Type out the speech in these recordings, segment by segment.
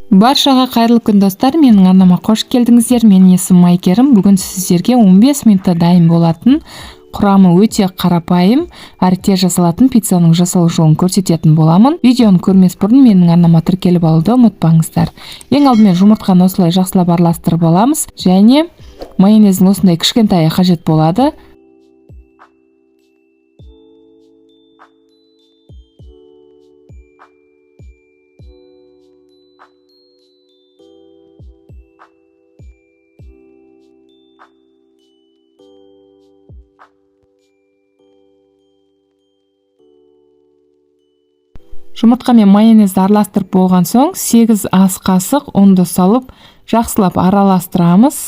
Баршаға қайырлы күн достар, менің арнама қош келдіңіздер. Менің есімім Айкерім. Бүгін сіздерге 15 минутта дайын болатын, құрамы өте қарапайым, әрі тез жасалатын пиццаның жасалу жолын көрсететін боламын. Видеоны көрмес бұрын менің арнама тіркеліп алуды ұмытпаңыздар. Ең алдымен жұмыртқаны осылай жақсылап араластырып аламыз, және майонездің осындай кішкентайы қажет болады. Жұмыртқа мен майонезді араластырып болған соң 8 ас қасық ұнды салып жақсылап араластырамыз.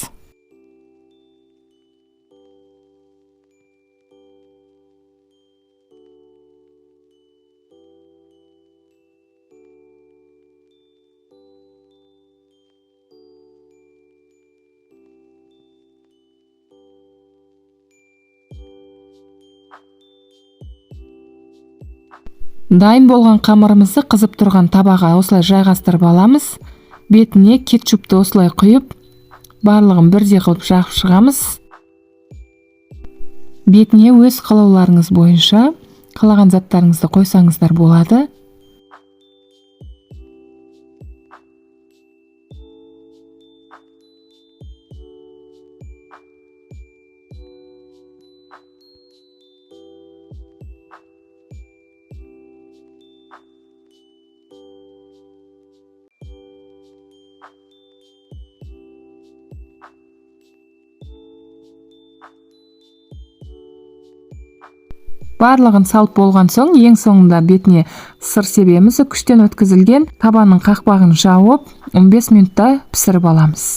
Дайын болған қамырымызды қызып тұрған табаға осылай жайғастырып аламыз. Бетіне кетчупты осылай құйып, барлығын бірдей қылып жағып шығамыз. Бетіне өз қалауларыңыз бойынша қалаған заттарыңызды қойсаңыздар болады. Барлығын салып болған соң, ең соңында бетіне сыр себеміз күштен өткізілген табанның қақпағын жауып, 15 минутта пісіріп аламыз.